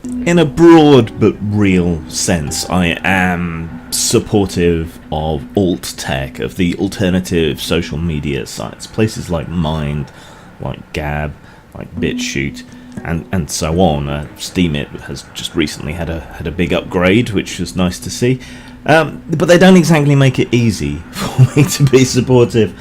In a broad but real sense, I am supportive of alt tech, of the alternative social media sites, places like Mind, like Gab, like BitChute, and so on. Steemit has just recently had a big upgrade, which was nice to see. But they don't exactly make it easy for me to be supportive.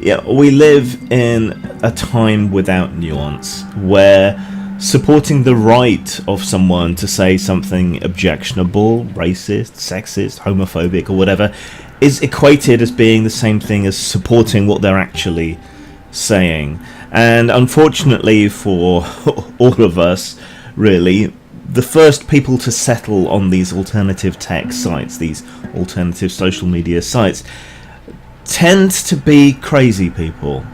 Yeah, we live in a time without nuance, where supporting the right of someone to say something objectionable, racist, sexist, homophobic, or whatever is equated as being the same thing as supporting what they're actually saying. And unfortunately for all of us, really, the first people to settle on these alternative tech sites, these alternative social media sites, tend to be crazy people.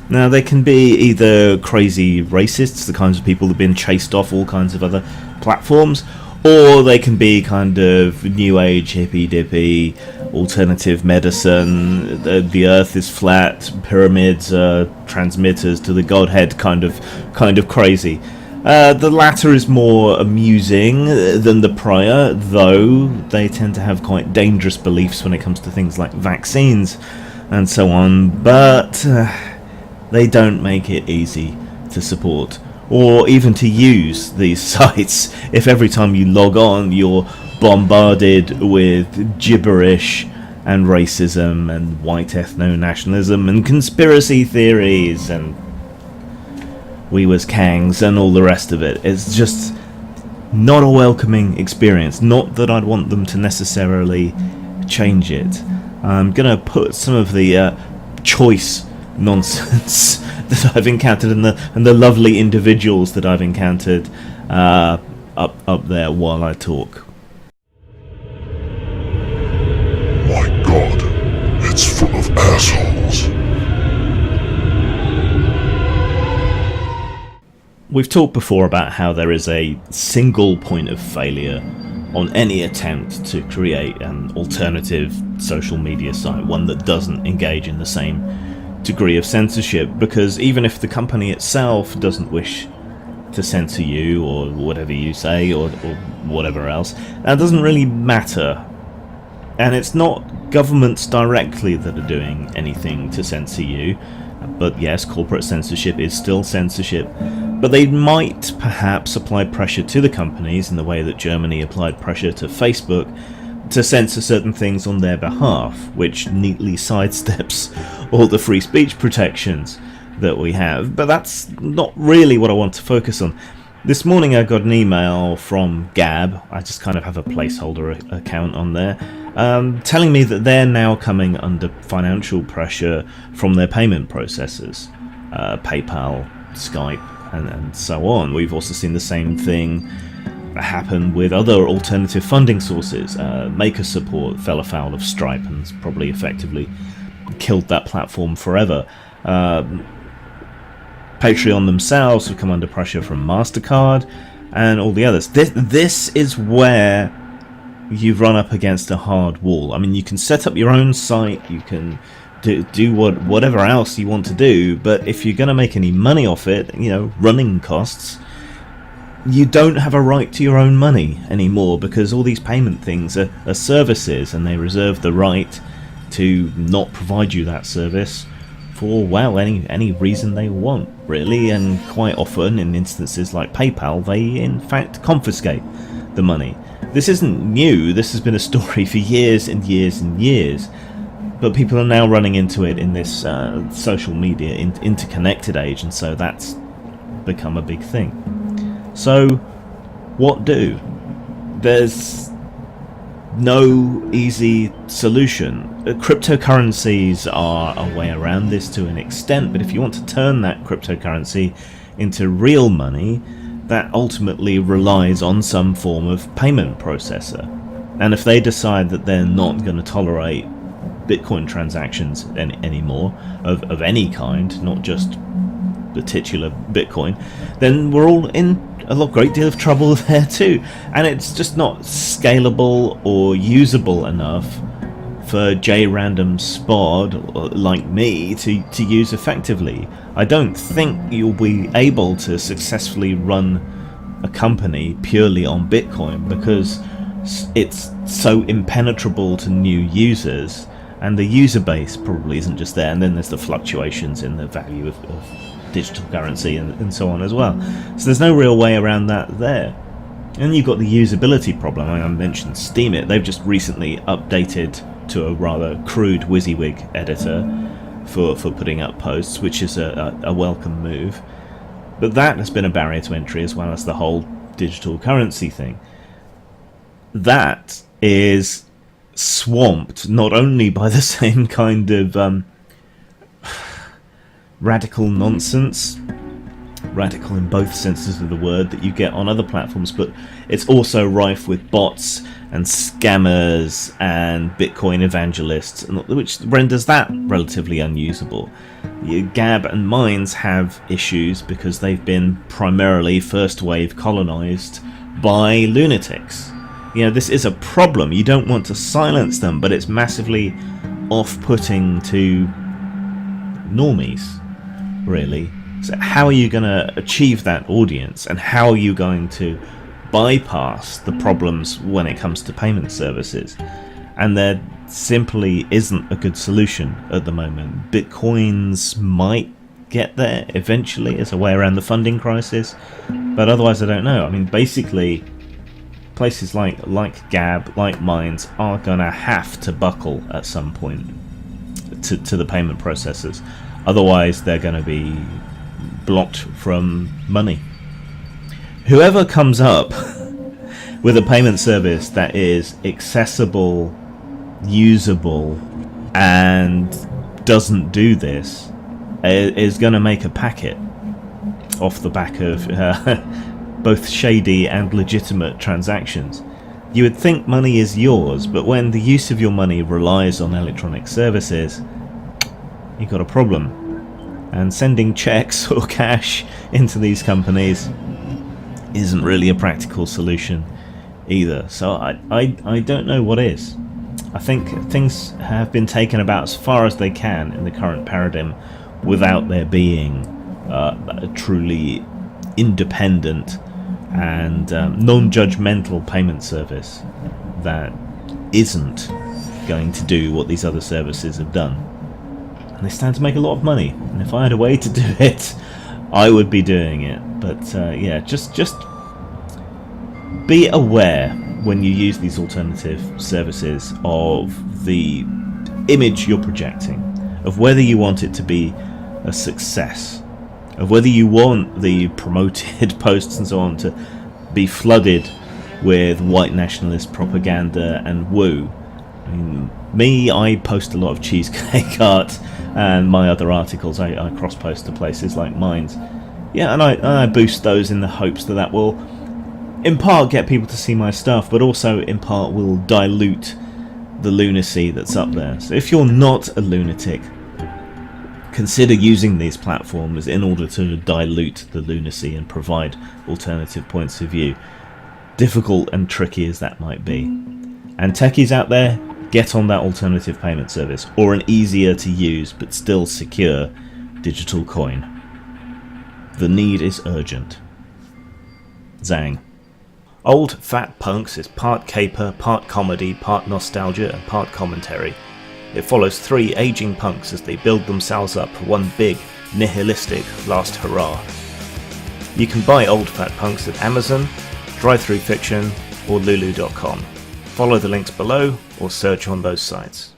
Now, they can be either crazy racists, the kinds of people that have been chased off all kinds of other platforms, or they can be kind of new age, hippy-dippy, alternative medicine, the earth is flat, pyramids are transmitters to the godhead kind of crazy. The latter is more amusing than the prior, though they tend to have quite dangerous beliefs when it comes to things like vaccines and so on, but they don't make it easy to support or even to use these sites if every time you log on you're bombarded with gibberish and racism and white ethno-nationalism and conspiracy theories and we was Kangs and all the rest of it. It's just not a welcoming experience. Not that I'd want them to necessarily change it. I'm going to put some of the choice nonsense that I've encountered and the lovely individuals that I've encountered up there while I talk. My God, it's full of assholes. We've talked before about how there is a single point of failure on any attempt to create an alternative social media site, one that doesn't engage in the same degree of censorship, because even if the company itself doesn't wish to censor you or whatever you say or whatever else, that doesn't really matter. And it's not governments directly that are doing anything to censor you, but yes, corporate censorship is still censorship, but they might perhaps apply pressure to the companies in the way that Germany applied pressure to Facebook to censor certain things on their behalf, which neatly sidesteps all the free speech protections that we have. But that's not really what I want to focus on. This morning I got an email from Gab, I just kind of have a placeholder account on there, telling me that they're now coming under financial pressure from their payment processors, PayPal, Skype, and so on. We've also seen the same thing happen with other alternative funding sources. Maker support fell afoul of Stripe and has probably effectively killed that platform forever. Patreon themselves have come under pressure from mastercard and all the others. This is where you run up against a hard wall. I mean, you can set up your own site, you can do whatever else you want to do, but if you're going to make any money off it, running costs, you don't have a right to your own money anymore, because all these payment things are services, and they reserve the right to not provide you that service for, well, any reason they want, really. And quite often, in instances like PayPal, they in fact confiscate the money. This isn't new, this has been a story for years and years and years, but people are now running into it in this social media interconnected age, and so that's become a big thing. So, what do? There's no easy solution. Cryptocurrencies are a way around this to an extent, but if you want to turn that cryptocurrency into real money, that ultimately relies on some form of payment processor. And if they decide that they're not going to tolerate Bitcoin transactions anymore, of any kind, not just the titular Bitcoin, then we're all in a great deal of trouble there too. And it's just not scalable or usable enough for J-random spod like me to use effectively. I don't think you'll be able to successfully run a company purely on Bitcoin, because it's so impenetrable to new users, and the user base probably isn't just there, and then there's the fluctuations in the value of digital currency and so on as well. So there's no real way around that there. And you've got the usability problem. I mentioned Steemit. They've just recently updated to a rather crude WYSIWYG editor for putting up posts, which is a welcome move. But that has been a barrier to entry, as well as the whole digital currency thing. That is swamped not only by the same kind of radical nonsense, radical in both senses of the word, that you get on other platforms, but it's also rife with bots and scammers and Bitcoin evangelists, which renders that relatively unusable. Gab and Mines have issues because they've been primarily first wave colonized by lunatics. This is a problem. You don't want to silence them, but it's massively off-putting to normies, really. So how are you going to achieve that audience, and how are you going to bypass the problems when it comes to payment services? And there simply isn't a good solution at the moment. Bitcoins might get there eventually as a way around the funding crisis, but otherwise I don't know. I mean, basically places like Gab, like Mines, are going to have to buckle at some point to the payment processors. Otherwise they're going to be blocked from money. Whoever comes up with a payment service that is accessible, usable, and doesn't do this is going to make a packet off the back of both shady and legitimate transactions. You would think money is yours, but when the use of your money relies on electronic services, you've got a problem. And sending checks or cash into these companies isn't really a practical solution either. So I don't know what is. I think things have been taken about as far as they can in the current paradigm without there being a truly independent and non-judgmental payment service that isn't going to do what these other services have done. And they stand to make a lot of money, and if I had a way to do it, I would be doing it. But yeah, just be aware when you use these alternative services of the image you're projecting, of whether you want it to be a success, of whether you want the promoted posts and so on to be flooded with white nationalist propaganda and woo. I mean, I post a lot of cheesecake art, and my other articles I cross-post to places like Minds. Yeah, and I boost those in the hopes that will in part get people to see my stuff, but also in part will dilute the lunacy that's up there. So if you're not a lunatic, consider using these platforms in order to dilute the lunacy and provide alternative points of view, difficult and tricky as that might be. And techies out there, get on that alternative payment service, or an easier to use but still secure digital coin. The need is urgent. Zang. Old Fat Punks is part caper, part comedy, part nostalgia and part commentary. It follows three aging punks as they build themselves up for one big, nihilistic last hurrah. You can buy Old Fat Punks at Amazon, Drive-Thru Fiction or Lulu.com. Follow the links below or search on those sites.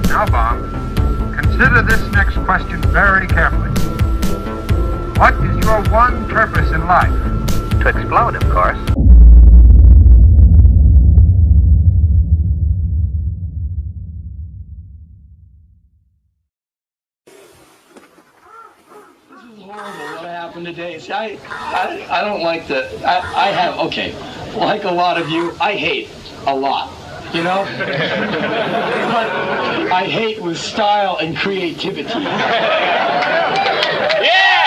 Now, Bob, consider this next question very carefully. What is your one purpose in life? To explode, of course. What happened today? See, I don't like I have, okay, like a lot of you, I hate a lot, you know? But I hate with style and creativity. Yeah!